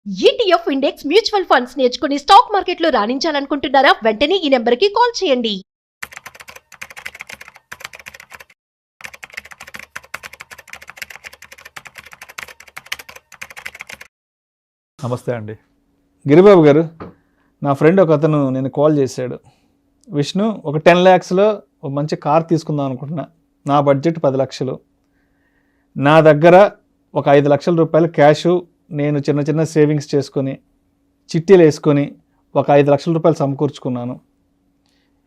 ETF index mutual funds నేర్చుకుని stock మార్కెట్లో రాణించాలనుకుంటున్నారా? వెంటనే ఈ నెంబర్కి కాల్ చేయండి. నమస్తే అండి. గిరిబాబు గారు, నా ఫ్రెండ్ ఒక అతను నేను కాల్ చేశాడు. విష్ణు, ఒక 10 lakhsలో ఒక మంచి కార్ తీసుకుందాం అనుకుంటున్నా. నా బడ్జెట్ 10 లక్షలు. నా దగ్గర ఒక 5 లక్షల రూపాయలు క్యాషు, నేను చిన్న చిన్న సేవింగ్స్ చేసుకొని చిట్టీలు వేసుకొని ఒక 5 లక్షల రూపాయలు సమకూర్చుకున్నాను.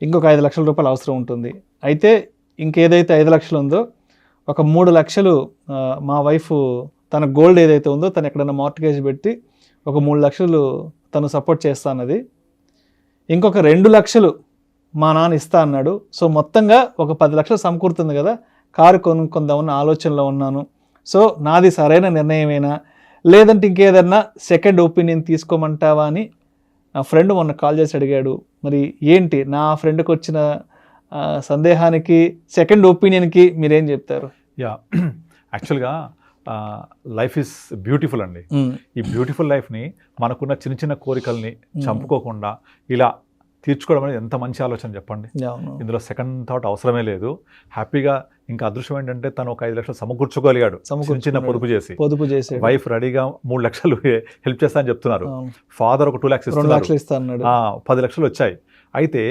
ఇంకొక 5 లక్షల రూపాయలు అవసరం ఉంటుంది. అయితే ఇంకేదైతే 5 లక్షలు ఉందో ఒక 3 లక్షలు మా వైఫ్ తన గోల్డ్ ఏదైతే ఉందో తను ఎక్కడైనా మార్టిగేజ్ పెట్టి ఒక 3 లక్షలు తను సపోర్ట్ చేస్తా అన్నది. ఇంకొక 2 లక్షలు మా నాన్న ఇస్తా అన్నాడు. సో మొత్తంగా ఒక 10 లక్షలు సమకూరుతుంది కదా, కారు కొనుక్కుందామన్న ఆలోచనలో ఉన్నాను. సో నాది సరైన నిర్ణయమేనా, లేదంటే ఇంకేదన్నా సెకండ్ ఒపీనియన్ తీసుకోమంటావా అని నా ఫ్రెండ్ మొన్న కాల్ చేసి అడిగాడు. మరి ఏంటి నా ఫ్రెండ్కి వచ్చిన సందేహానికి, సెకండ్ ఒపీనియన్కి మీరేం చెప్తారు? యాక్చువల్గా లైఫ్ ఈజ్ బ్యూటిఫుల్ అండి. ఈ బ్యూటిఫుల్ లైఫ్ని మనకున్న చిన్న చిన్న కోరికల్ని చంపుకోకుండా ఇలా తీర్చుకోవడం అనేది ఎంత మంచి ఆలోచన చెప్పండి. ఇందులో సెకండ్ థాట్ అవసరమే లేదు. హ్యాపీగా, ఇంకా అదృష్టం ఏంటంటే తను ఒక 5 లక్షలు సమకూర్చుకోగలిగాడు చిన్న పొదుపు చేసి. వైఫ్ రెడీగా 3 లక్షలు హెల్ప్ చేస్తా అని చెప్తున్నారు. ఫాదర్ ఒక 2 lakhs ఇస్తున్నారు. 10 లక్షలు వచ్చాయి. అయితే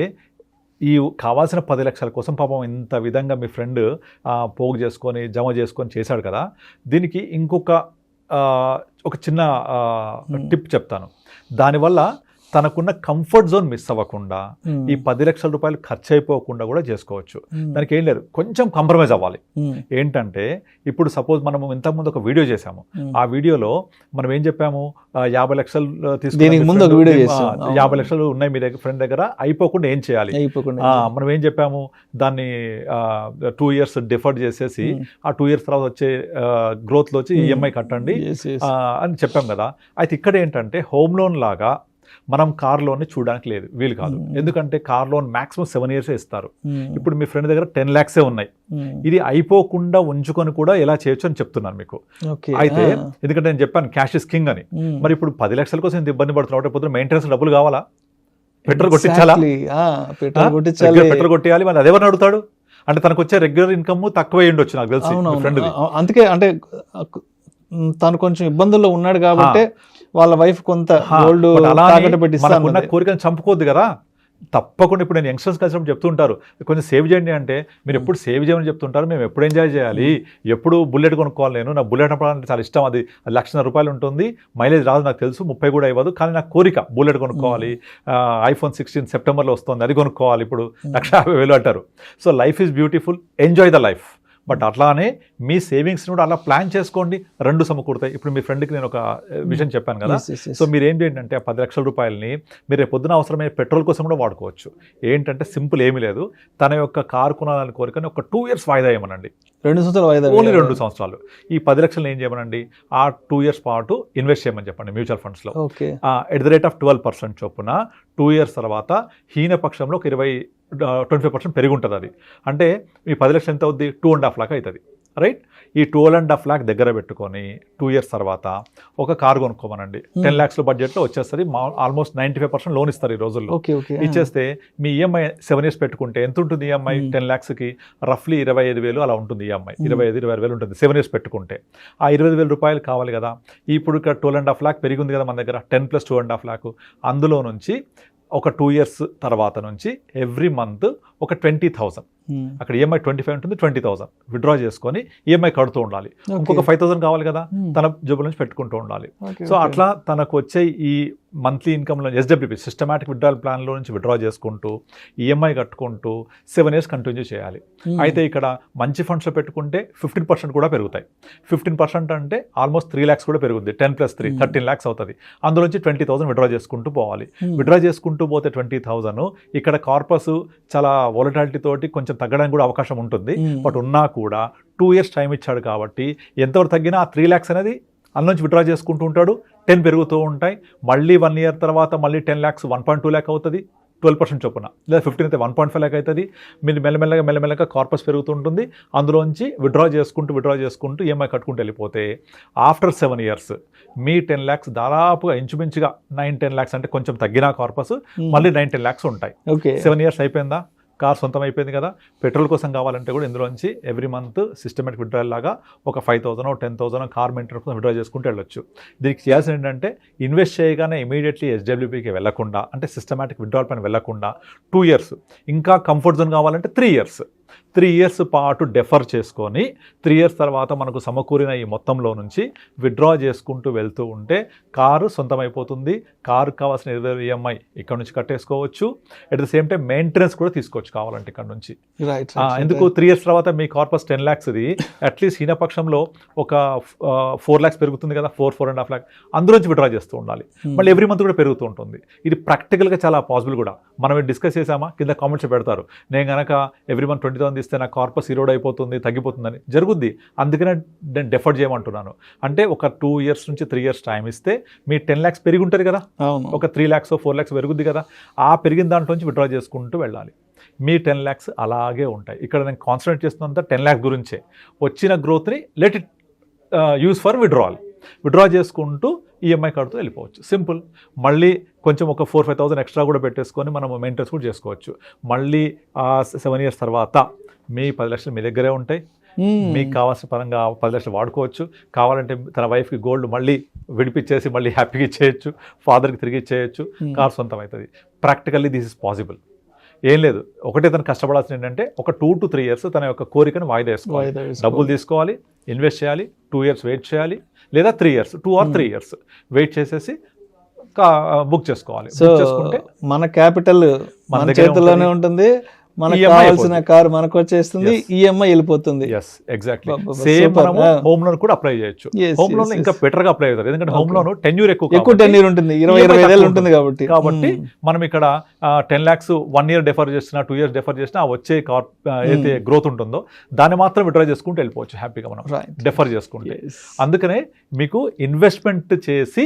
ఈ కావాల్సిన 10 లక్షల కోసం పాపం ఇంత విధంగా మీ ఫ్రెండ్ పోగు చేసుకొని జమ చేసుకొని చేశాడు కదా. దీనికి ఇంకొక ఒక చిన్న టిప్ చెప్తాను. దానివల్ల తనకున్న కంఫర్ట్ జోన్ మిస్ అవ్వకుండా ఈ 10 లక్షల రూపాయలు ఖర్చు అయిపోకుండా కూడా చేసుకోవచ్చు. దానికి ఏం లేదు, కొంచెం కాంప్రమైజ్ అవ్వాలి. ఏంటంటే ఇప్పుడు సపోజ్ మనము ఇంతకుముందు ఒక వీడియో చేసాము. ఆ వీడియోలో మనం ఏం చెప్పాము, 50 లక్షలు తీసుకుని 50 లక్షలు ఉన్నాయి మీ దగ్గర, ఫ్రెండ్ దగ్గర, అయిపోకుండా ఏం చేయాలి. మనం ఏం చెప్పాము, దాన్ని 2 years డిఫర్డ్ చేసేసి ఆ 2 years తర్వాత వచ్చే గ్రోత్లో వచ్చి ఈఎంఐ కట్టండి అని చెప్పాం కదా. అయితే ఇక్కడ ఏంటంటే హోమ్ లోన్ లాగా మనం కార్ లోన్ని చూడడానికి లేదు, వీలు కాదు. ఎందుకంటే కార్ లోన్ మాక్సిమం 7 years ఇస్తారు. ఇప్పుడు మీ ఫ్రెండ్ దగ్గర 10 lakhs ఉన్నాయి. ఇది అయిపోకుండా ఉంచుకొని కూడా ఎలా చేయొచ్చు అని చెప్తున్నాను మీకు. అయితే ఎందుకంటే నేను చెప్పాను క్యాష్ ఇస్ కింగ్ అని. మరి ఇప్పుడు 10 లక్షల కోసం ఇంత ఇబ్బంది పడుతున్నావు, పొద్దున మెయింటెనెన్స్ డబ్బులు కావాలా, పెట్రోల్ కొట్టించాలా, పెట్రోల్ కొట్టియాలి. మరి అదేమని అడుగుతాడు అంటే తనకు వచ్చే రెగ్యులర్ ఇన్కమ్ తక్కువ ఉండొచ్చు నాకు తెలిసి ఫ్రెండ్. అందుకే అంటే తను కొంచెం ఇబ్బందుల్లో ఉన్నాడు కాబట్టి వాళ్ళ వైఫ్ కొంత గోల్డ్ ఉన్న కోరికను చంపుకోవద్దు కదా. తప్పకుండా ఇప్పుడు నేను యంగ్స్టర్స్ కలిసినప్పుడు చెప్తుంటారు, కొంచెం సేవ్ చేయండి అంటే మీరు ఎప్పుడు సేవ్ చేయమని చెప్తుంటారు. మేము ఎప్పుడు ఎంజాయ్ చేయాలి, ఎప్పుడు బుల్లెట్ కొనుక్కోవాలి. నేను నా బుల్లెట్ అంటే చాలా ఇష్టం. అది 1,00,000 ఉంటుంది, మైలేజ్ రాదు నాకు తెలుసు, 30 కూడా ఇవ్వదు. కానీ నాకు కోరిక బుల్లెట్ కొనుక్కోవాలి. iPhone 16 సెప్టెంబర్లో వస్తుంది, అది కొనుక్కోవాలి. ఇప్పుడు 1,50,000 అంటారు. So life is beautiful, enjoy the life. But అట్లానే మీ సేవింగ్స్ని కూడా అలా ప్లాన్ చేసుకోండి, 2 సమకూడతాయి. ఇప్పుడు మీ ఫ్రెండ్కి నేను ఒక విషయం చెప్పాను కదా. సో మీరు ఏంటి ఏంటంటే ఆ 10 లక్షల రూపాయలని మీరు రేపు పొద్దున అవసరమైన పెట్రోల్ కోసం కూడా వాడుకోవచ్చు. ఏంటంటే సింపుల్ ఏమీ లేదు, తన యొక్క కారు కొనాలని కోరికని ఒక 2 years వాయిదా ఇవ్వమనండి. 2 సంవత్సరాలు వాయిదా, ఓన్లీ 2 సంవత్సరాలు. ఈ 10 లక్షలు ఏం చేయమనండి, ఆ 2 years పాటు ఇన్వెస్ట్ చేయమని చెప్పండి మ్యూచువల్ ఫండ్స్లో. ఎట్ ద రేట్ ఆఫ్ 12% చొప్పున 2 years తర్వాత హీనపక్షంలో ఒక 25% పెరిగి ఉంటుంది. అది అంటే మీ 10 లక్షలు ఎంత అవుద్ది, 2.5 lakh అవుతుంది. రైట్, ఈ 2.5 lakh దగ్గర పెట్టుకొని 2 years తర్వాత ఒక కారు కొనుక్కోమనండి. 10 lakhs బడ్జెట్లో వచ్చేస్తుంది. ఆల్మోస్ట్ 95% లోన్ ఇస్తారు ఈ రోజుల్లో. ఇచ్చేస్తే మీ ఈఎంఐ 7 years పెట్టుకుంటే ఎంత ఉంటుంది ఈఎంఐ? 10 lakhsకి రఫ్లీ 25,000 అలా ఉంటుంది ఈఎంఐ. 25,000 ఉంటుంది 7 years పెట్టుకుంటే. ఆ 25,000 రూపాయలు కావాలి కదా. ఇప్పుడు ఇక్కడ 12.5 lakh పెరిగి ఉంది కదా మన దగ్గర, 10 + 2.5 lakh. అందులో నుంచి ఒక 2 years తర్వాత నుంచి ఎవ్రీ మంత్ ఒక 20,000, అక్కడ ఈఎంఐ 25 ఉంటుంది, 20,000 విత్డ్రా చేసుకొని ఈఎంఐ కడుతూ ఉండాలి. ఇంకొక 5,000 కావాలి కదా, తన జబ్బుల నుంచి పెట్టుకుంటూ ఉండాలి. సో అట్లా తనకు వచ్చే ఈ మంత్లీ ఇన్కమ్లో SWP సిస్టమాటిక్ విత్డ్రాల్ ప్లాన్లో నుంచి విత్డ్రా చేసుకుంటూ ఈఎంఐ కట్టుకుంటూ 7 years కంటిన్యూ చేయాలి. అయితే ఇక్కడ మంచి ఫండ్స్లో పెట్టుకుంటే 15% కూడా పెరుగుతాయి. 15% అంటే ఆల్మోస్ట్ 3 lakhs కూడా పెరుగుద్ది. 10 + 3 13 lakhs అవుతుంది. అందులోంచి 20,000 విత్డ్రా చేసుకుంటూ పోవాలి. విత్డ్రా చేసుకుంటూ పోతే 20,000 ఇక్కడ కార్పస్ చాలా వోలటాలిటీ తోటి కొంచెం తగ్గడానికి కూడా అవకాశం ఉంటుంది. బట్ ఉన్నా కూడా 2 years టైం ఇచ్చాడు కాబట్టి ఎంతవరకు తగ్గినా ఆ 3 lakhs అనేది అందులోంచి విత్డ్రా చేసుకుంటూ ఉంటాడు. 10 పెరుగుతూ ఉంటాయి. మళ్ళీ 1 year తర్వాత మళ్ళీ 10 lakhs 1.2 lakh అవుతుంది. 12% చొప్పున, లేదా 15 అయితే 1.5 లాక్ అవుతుంది. మీరు మెల్లమెల్లగా కార్పస్ పెరుగుతుంటుంది. అందులోంచి విత్డ్రా చేసుకుంటూ ఈఎంఐ కట్టుకుంటూ వెళ్ళిపోతే ఆఫ్టర్ 7 years మీ 10 lakhs దాదాపుగా ఇంచుమించుగా 9-10 lakhs, అంటే కొంచెం తగ్గిన కార్పస్ మళ్ళీ 9-10 lakhs ఉంటాయి. ఓకే, 7 years అయిపోయిందా, కార్ సొంతం అయిపోయింది కదా. పెట్రోల్ కోసం కావాలంటే కూడా ఇందులోంచి ఎవ్రీ మంత్ సిస్టమేటిక్ విత్డ్రాయల్ లాగా ఒక 5,000 10,000 కార్ మెయింటెనెన్స్ కోసం విత్డ్రా చేసుకుంటూ వెళ్ళొచ్చు. దీనికి చేయాల్సింది ఏంటంటే ఇన్వెస్ట్ చేయగానే ఇమీడియట్లీ ఎస్డబ్ల్యూపీకి వెళ్ళకుండా, అంటే సిస్టమేటిక్ విత్డ్రాల్ పైన వెళ్ళకుండా 2 years, ఇంకా కంఫర్ట్ జోన్ కావాలంటే 3 years పాటు డెఫర్ చేసుకొని 3 years తర్వాత మనకు సమకూరిన ఈ మొత్తంలో నుంచి విత్డ్రా చేసుకుంటూ వెళ్తూ ఉంటే కారు సొంతం అయిపోతుంది. కారుకు కావాల్సిన ఈఎంఐ ఇక్కడ నుంచి కట్టేసుకోవచ్చు. At the same time maintenance కూడా తీసుకోవచ్చు కావాలంటే ఇక్కడ నుంచి. ఎందుకు 3 years తర్వాత మీ కార్పస్ 10 lakhs అట్లీస్ట్ హీనపక్షంలో ఒక 4 lakhs పెరుగుతుంది కదా, 4.5 lakh అందులోంచి విత్డ్రా చేస్తూ ఉండాలి. మళ్ళీ ఎవ్రీ మంత్ కూడా పెరుగుతూ ఉంటుంది. ఇది ప్రాక్టికల్గా చాలా పాసిబుల్ కూడా. మనం డిస్కస్ చేసామా, కింద కామెంట్స్ పెడతారు, నేను కనుక ఎవ్రీ మంత్ 20,000 ఇస్తే నా కార్పస్ ఈరోడ్ అయిపోతుంది, తగ్గిపోతుందని. జరుగుద్ది. అందుకనే నేను డెఫర్ చేయమంటున్నాను. అంటే ఒక 2 years నుంచి 3 years టైం ఇస్తే మీ 10 lakhs పెరిగి ఉంటుంది కదా, ఒక 3 lakhs 4 lakhs పెరుగుద్ది కదా, ఆ పెరిగిన దాంట్లోంచి విత్డ్రా చేసుకుంటూ వెళ్ళాలి. మీ 10 lakhs అలాగే ఉంటాయి. ఇక్కడ నేను కాన్సన్ట్రేట్ చేస్తున్నంత 10 lakhs గురించే. వచ్చిన గ్రోత్ని let it use for withdraw చేసుకుంటూ ఈఎంఐ కడుతూ వెళ్ళిపోవచ్చు. సింపుల్. మళ్ళీ కొంచెం ఒక 4-5,000 ఎక్స్ట్రా కూడా పెట్టేసుకొని మనం మెయింటెనెన్స్ కూడా చేసుకోవచ్చు. మళ్ళీ 7 years తర్వాత మీ 10 lakhs మీ దగ్గరే ఉంటాయి. మీకు కావాల్సిన పరంగా 10 lakhs వాడుకోవచ్చు. కావాలంటే తన వైఫ్కి గోల్డ్ మళ్ళీ విడిపించేసి మళ్ళీ హ్యాపీగా ఇచ్చేయచ్చు, ఫాదర్కి తిరిగి ఇచ్చేయచ్చు, కార్ సొంతం అవుతుంది. Practically this is possible. ఏం లేదు, ఒకటే తను కష్టపడాల్సింది ఏంటంటే ఒక 2 to 3 years తన యొక్క కోరికను వాయిదా వేసుకోవాలి. డబ్బులు తీసుకోవాలి, ఇన్వెస్ట్ చేయాలి, 2 years వెయిట్ చేయాలి, లేదా 3 years 2 or 3 years వెయిట్ చేసేసి బుక్ చేసుకోవాలి. చేసుకుంటే మన క్యాపిటల్ మన చేతుల్లోనే ఉంటుంది, మనకు కావాల్సిన కార్ మనకు వచ్చేస్తుంది, ఈఎంఐ వెళ్ళిపోతుంది. ఎగ్జాక్ట్లీ సేమ్ మనము హోమ్ లోన్ కూడా అప్లై చేయొచ్చు. హోమ్ లోన్ ఇంకా బెటర్ గా అప్లై అవుతారు, ఎందుకంటే హోమ్ లోన్ టెన్యూర్ ఎక్కువ టెన్యూర్ ఉంటుంది, 20-25 ఏళ్ళు ఉంటుంది కాబట్టి మనం ఇక్కడ 10 lakhs 1 year డెఫర్ చేసినా 2 years డెఫర్ చేసినా వచ్చే అయితే గ్రోత్ ఉంటుందో దాన్ని మాత్రం విత్డ్రా చేసుకుంటూ వెళ్ళిపోవచ్చు హ్యాపీగా మనం డెఫర్ చేసుకుంటే. అందుకనే మీకు ఇన్వెస్ట్మెంట్ చేసి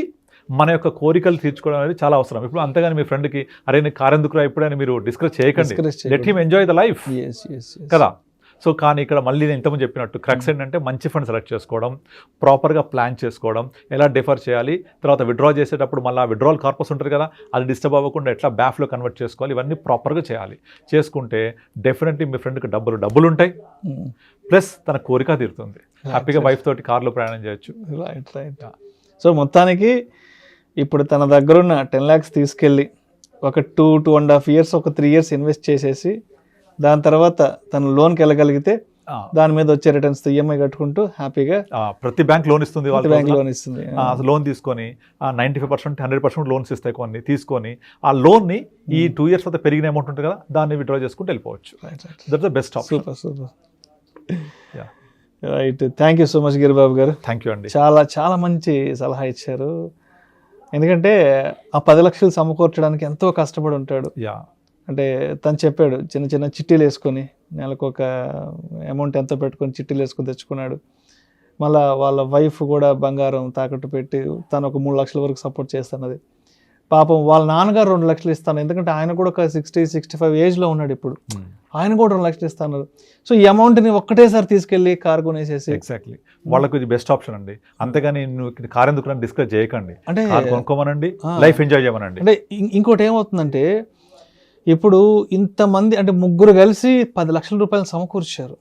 మన యొక్క కోరికలు తీర్చుకోవడం అనేది చాలా అవసరం. ఇప్పుడు అంతేగాని మీ ఫ్రెండ్కి అరే నీ కార్ ఎందుకురా ఇప్పుడని మీరు డిస్కస్ చేయకండి. Let him enjoy the life కదా. సో కానీ ఇక్కడ మళ్ళీ నేను ఇంతకుముందు చెప్పినట్టు క్రక్స్ ఏంటంటే మంచి ఫండ్ సెలెక్ట్ చేసుకోవడం, ప్రాపర్గా ప్లాన్ చేసుకోవడం, ఎలా డిఫర్ చేయాలి, తర్వాత విత్డ్రా చేసేటప్పుడు మళ్ళీ విత్డ్రాల్ కార్పస్ ఉంటుంది కదా, అది డిస్టర్బ్ అవ్వకుండా ఎట్లా బ్యాఫ్లో కన్వర్ట్ చేసుకోవాలి, ఇవన్నీ ప్రాపర్గా చేయాలి. చేసుకుంటే డెఫినెట్లీ మీ ఫ్రెండ్కి డబ్బులు ఉంటాయి, ప్లస్ తన కోరిక తీరుతుంది. హ్యాపీగా వైఫ్ తోటి కార్లో ప్రయాణం చేయొచ్చు. రైట్. సో మొత్తానికి ఇప్పుడు తన దగ్గర ఉన్న 10 lakhs తీసుకెళ్ళి ఒక 2.5 years ఒక 3 years ఇన్వెస్ట్ చేసేసి దాని తర్వాత తను లోన్కి వెళ్ళగలిగితే దాని మీద వచ్చే రిటర్న్స్ ఈఎంఐ కట్టుకుంటూ హ్యాపీగా ప్రతి బ్యాంక్ లోన్ ఇస్తుంది, బ్యాంక్ లోన్ ఇస్తుంది. లోన్ తీసుకొని 95% 100% లోన్స్ ఇస్తాయి కొన్ని, తీసుకొని ఆ లోన్ని ఈ 2 years తర్వాత పెరిగిన అమౌంట్ ఉంటుంది కదా దాన్ని విత్డ్రా చేసుకుంటూ వెళ్ళిపోవచ్చు. That's the best option. Super. Right, thank you so much Giribabu garu. Thank you అండి. చాలా మంచి సలహా ఇచ్చారు. ఎందుకంటే ఆ 10 lakhs సమకూర్చడానికి ఎంతో కష్టపడి ఉంటాడు. అంటే తను చెప్పాడు చిన్న చిట్టీలు వేసుకొని నెలకు ఒక అమౌంట్ ఎంతో పెట్టుకొని చిట్టీలు వేసుకొని తెచ్చుకున్నాడు. మళ్ళీ వాళ్ళ వైఫ్ కూడా బంగారం తాకట్టు పెట్టి తను ఒక 3 lakhs వరకు సపోర్ట్ చేస్తున్నది. పాపం వాళ్ళ నాన్నగారు 2 lakhs ఇస్తాను, ఎందుకంటే ఆయన కూడా ఒక 60-65 ఏజ్లో ఉన్నాడు ఇప్పుడు, ఆయన కూడా 2 lakhs ఇస్తాను. సో ఈ అమౌంట్ని ఒక్కటేసారి తీసుకెళ్ళి కార్ కొనేసేసి ఎగ్జాక్ట్లీ వాళ్ళకు ఇది బెస్ట్ ఆప్షన్ అండి. అంతేగాని నువ్వు కార్ ఎందుకు డిస్కస్ చేయకండి, అంటే కొనుక్కోమనండి, లైఫ్ ఎంజాయ్ చేయమనండి. అంటే ఇంకోటి ఏమవుతుందంటే ఇప్పుడు ఇంతమంది అంటే 3 కలిసి 10 lakhs రూపాయలు సమకూర్చారు.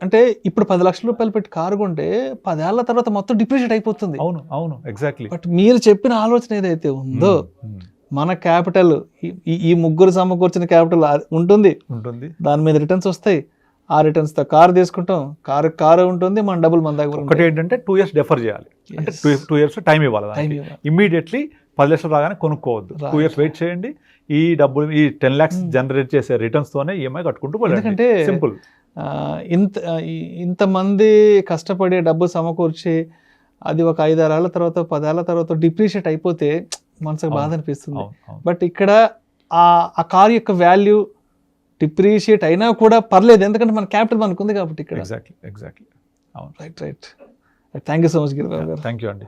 అంటే ఇప్పుడు 10 lakhs రూపాయలు పెట్టి కారు కొంటే 10 ఏళ్ల తర్వాత మొత్తం డిప్రిషియేట్ అయిపోతుంది. అవును ఎగ్జాక్ట్లీ. బట్ మీరు చెప్పిన ఆలోచన ఏదైతే ఉందో మన క్యాపిటల్ ఈ 3 సమకూర్చిన క్యాపిటల్ ఉంటుంది, దాని మీద రిటర్న్స్ వస్తాయి. ఆ రిటర్న్స్ తో కారు తీసుకుంటాం, కారు ఉంటుంది, మన డబ్బులు మన దగ్గర. ఒకటి ఏంటంటే 2 years డెఫర్ చేయాలి, అంటే 2 years టైం ఇవ్వాలి. ఇమ్మీడియట్లీ 10 lakhs రాగానే కొనుక్కోవద్దు, 2 years వెయిట్ చేయండి. ఈ డబ్బులు ఈ 10 lakhs జనరేట్ చేసే రిటర్న్స్ తోనే ఈఎంఐ కట్టుకుంటూ పోవాలి. ఎందుకంటే సింపుల్. ఇంతమంది కష్టపడి డబ్బు సమకూర్చి అది ఒక 5-6 ఏళ్ల తర్వాత 10 ఏళ్ల తర్వాత డిప్రిషియేట్ అయిపోతే మనసుకు బాధ అనిపిస్తుంది. బట్ ఇక్కడ ఆ కార్ యొక్క వాల్యూ డిప్రిషియేట్ అయినా కూడా పర్లేదు, ఎందుకంటే మన క్యాపిటల్ మనకు ఉంది కాబట్టి ఇక్కడ. Exactly. Right. Thank you so much Giribabu garu. Thank you అండి.